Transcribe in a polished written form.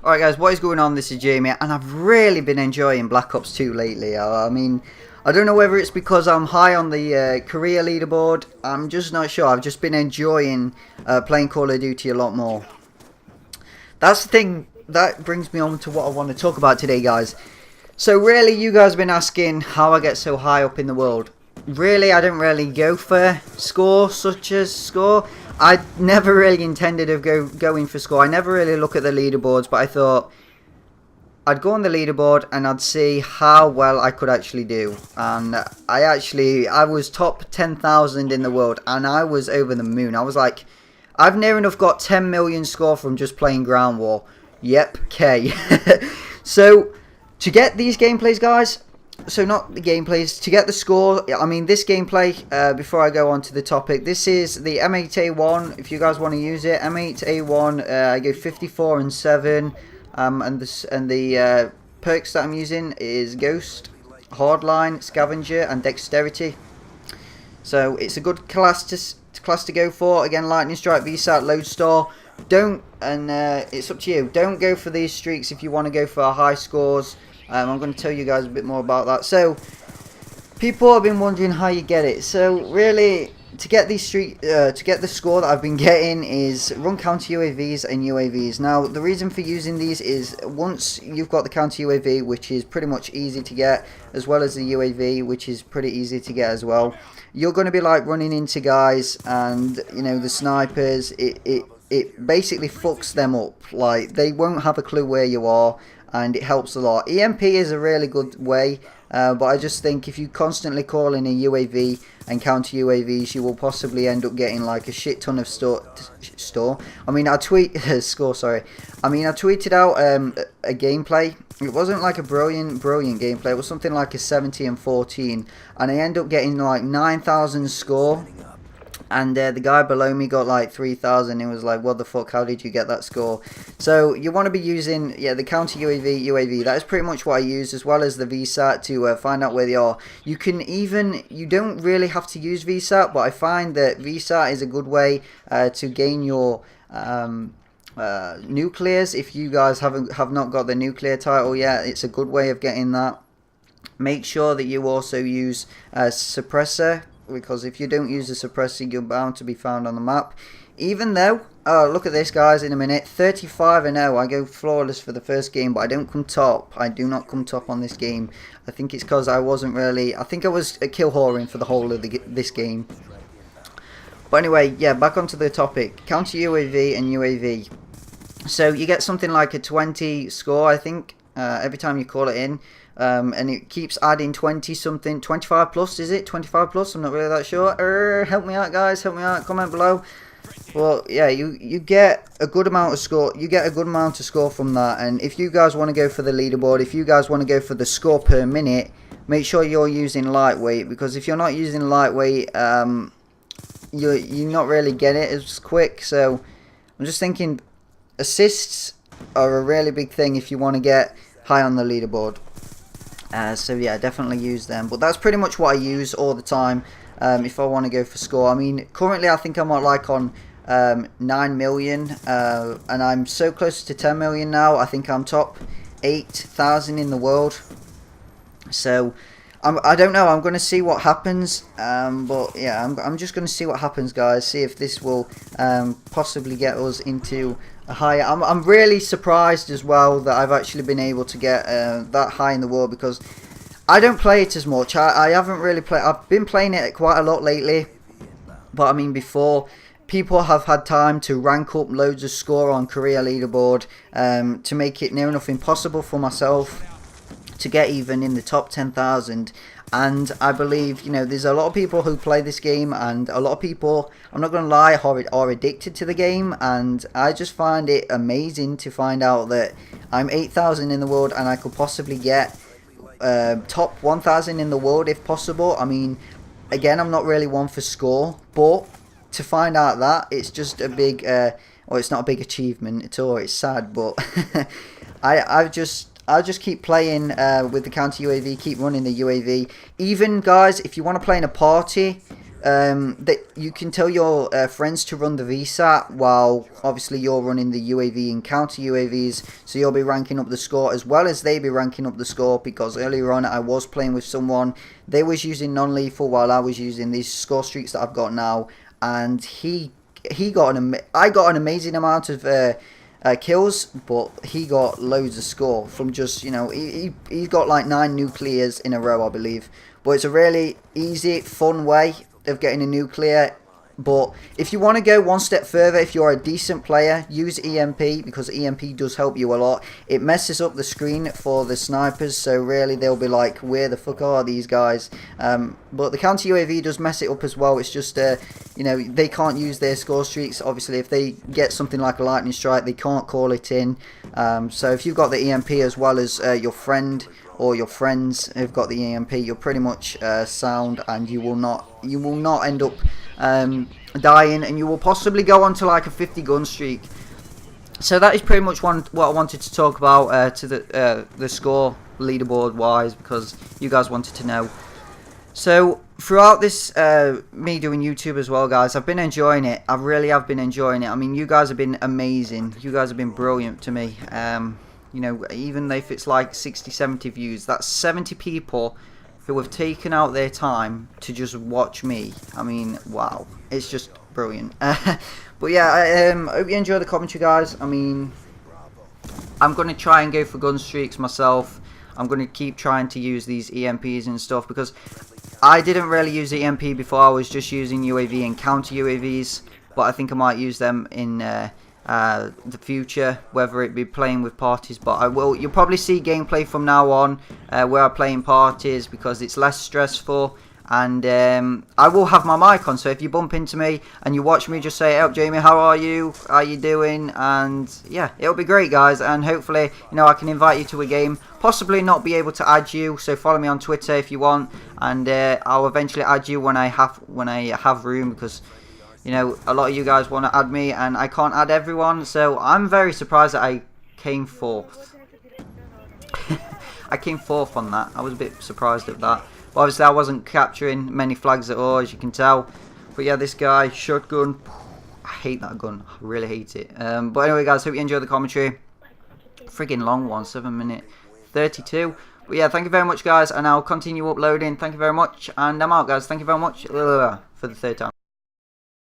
Alright guys, what is going on? This is Jamie, and I've really been enjoying Black Ops 2 lately. I mean, I don't know whether it's because I'm high on the career leaderboard. I'm just not sure. I've just been enjoying playing Call of Duty a lot more. That's the thing. That brings me on to what I want to talk about today, guys. So really, you guys have been asking how I get so high up in the world. Really, I don't really go for score, such as score. I never really intended of going for score. I never really look at the leaderboards, but I thought I'd go on the leaderboard and I'd see how well I could actually do. And I was top 10,000 in the world, and I was over the moon. I was like, I've near enough got 10 million score from just playing Ground War. Yep, K. So to get these gameplays, guys. So not the gameplays, to get the score, I mean this gameplay, before I go on to the topic, this is the M8A1, if you guys want to use it, M8A1, I go 54 and 7, and the perks that I'm using is Ghost, Hardline, Scavenger, and Dexterity. So it's a good class to go for. Again, Lightning Strike, VSAT, Lodestar. It's up to you, don't go for these streaks if you want to go for high scores. I'm going to tell you guys a bit more about that. So, people have been wondering how you get it. So, really, to get these to get the score that I've been getting is run counter UAVs and UAVs. Now, the reason for using these is once you've got the counter UAV, which is pretty much easy to get, as well as the UAV, which is pretty easy to get as well, you're going to be like running into guys, and you know the snipers. It basically fucks them up. Like they won't have a clue where you are. And it helps a lot. EMP is a really good way, but I just think if you constantly call in a UAV and counter UAVs, you will possibly end up getting like a shit ton of score. I mean, I tweeted out a gameplay. It wasn't like a brilliant gameplay. It was something like a 70 and 14, and I ended up getting like 9,000 score. And the guy below me got like 3,000. He was like, what the fuck, how did you get that score? So you want to be using the counter UAV. That is pretty much what I use, as well as the VSAT to find out where they are. You don't really have to use VSAT, but I find that VSAT is a good way to gain your nuclears. If you guys have not got the nuclear title yet, it's a good way of getting that. Make sure that you also use suppressor, because if you don't use the suppressor, you're bound to be found on the map. Even though, look at this, guys, in a minute, 35 and 0, I go flawless for the first game, but I don't come top. I do not come top on this game. I think it's because I wasn't really, I think I was kill whoring for the whole of this game. But anyway, yeah, back onto the topic, counter UAV and UAV. So you get something like a 20 score, I think, every time you call it in. And it keeps adding 20 something, 25 plus, is it? 25 plus, I'm not really that sure. Help me out, guys, help me out, comment below. Well, yeah, you get a good amount of score, from that. And if you guys want to go for the leaderboard, if you guys want to go for the score per minute, make sure you're using lightweight, because if you're not using lightweight, you not really get it as quick. So I'm just thinking assists are a really big thing if you want to get high on the leaderboard. So yeah, definitely use them. But that's pretty much what I use all the time if I want to go for score. I mean, currently I think I'm like on 9 million, and I'm so close to 10 million now. I think I'm top 8,000 in the world. So I don't know. I'm going to see what happens. But yeah, I'm just going to see what happens, guys. See if this will possibly get us into a higher. I'm really surprised as well that I've actually been able to get that high in the world, because I don't play it as much. I haven't really played. I've been playing it quite a lot lately, but I mean before, people have had time to rank up loads of score on career leaderboard to make it near enough impossible for myself to get even in the top 10,000. And I believe, you know, there's a lot of people who play this game, and a lot of people, I'm not going to lie, are addicted to the game. And I just find it amazing to find out that I'm 8,000 in the world, and I could possibly get top 1,000 in the world if possible. I mean, again, I'm not really one for score, but to find out that, it's just a big, well, it's not a big achievement at all. It's sad, but I'll just keep playing with the counter UAV, keep running the UAV. Even, guys, if you want to play in a party, that you can tell your friends to run the VSAT while obviously you're running the UAV and counter UAVs, so you'll be ranking up the score as well as they be ranking up the score, because earlier on I was playing with someone, they was using non-lethal while I was using these score streaks that I've got now, and I got an amazing amount of kills, but he got loads of score from just, you know, he got like 9 nuclears in a row, I believe. But it's a really easy, fun way of getting a nuclear. But if you want to go one step further, if you're a decent player, use EMP, because EMP does help you a lot. It messes up the screen for the snipers, so really they'll be like, where the fuck are these guys? But the counter UAV does mess it up as well. It's just, you know, they can't use their score streaks. Obviously, if they get something like a lightning strike, they can't call it in. So if you've got the EMP as well as your friend or your friends who've got the EMP, you're pretty much sound, and you will not end up dying, and you will possibly go on to like a 50 gun streak. So that is pretty much what I wanted to talk about to the score leaderboard wise, because you guys wanted to know. So throughout this me doing YouTube as well, guys, I've been enjoying it. I really have been enjoying it. I mean, you guys have been amazing. You guys have been brilliant to me. You know, even if it's like 60-70 views, that's 70 people who have taken out their time to just watch me. I mean, wow, it's just brilliant. But yeah, I hope you enjoy the commentary, guys. I mean, I'm going to try and go for gun streaks myself. I'm going to keep trying to use these EMPs and stuff, because I didn't really use EMP before. I was just using UAV and counter UAVs, but I think I might use them in the future, whether it be playing with parties. But you'll probably see gameplay from now on where I play in parties, because it's less stressful, and I will have my mic on, so if you bump into me and you watch me, just say, "Hey, Jamie, how are you? How are you doing?" And yeah, it'll be great, guys, and hopefully, you know, I can invite you to a game. Possibly not be able to add you, so follow me on Twitter if you want, and I'll eventually add you when I have room, because, you know, a lot of you guys want to add me, and I can't add everyone, so I'm very surprised that I came fourth. I came fourth on that. I was a bit surprised at that. But obviously, I wasn't capturing many flags at all, as you can tell. But yeah, this guy, shotgun, I hate that gun. I really hate it. But anyway, guys, hope you enjoyed the commentary. Friggin' long one, 7 minute 32. But yeah, thank you very much, guys, and I'll continue uploading. Thank you very much, and I'm out, guys. Thank you very much for the 3rd time.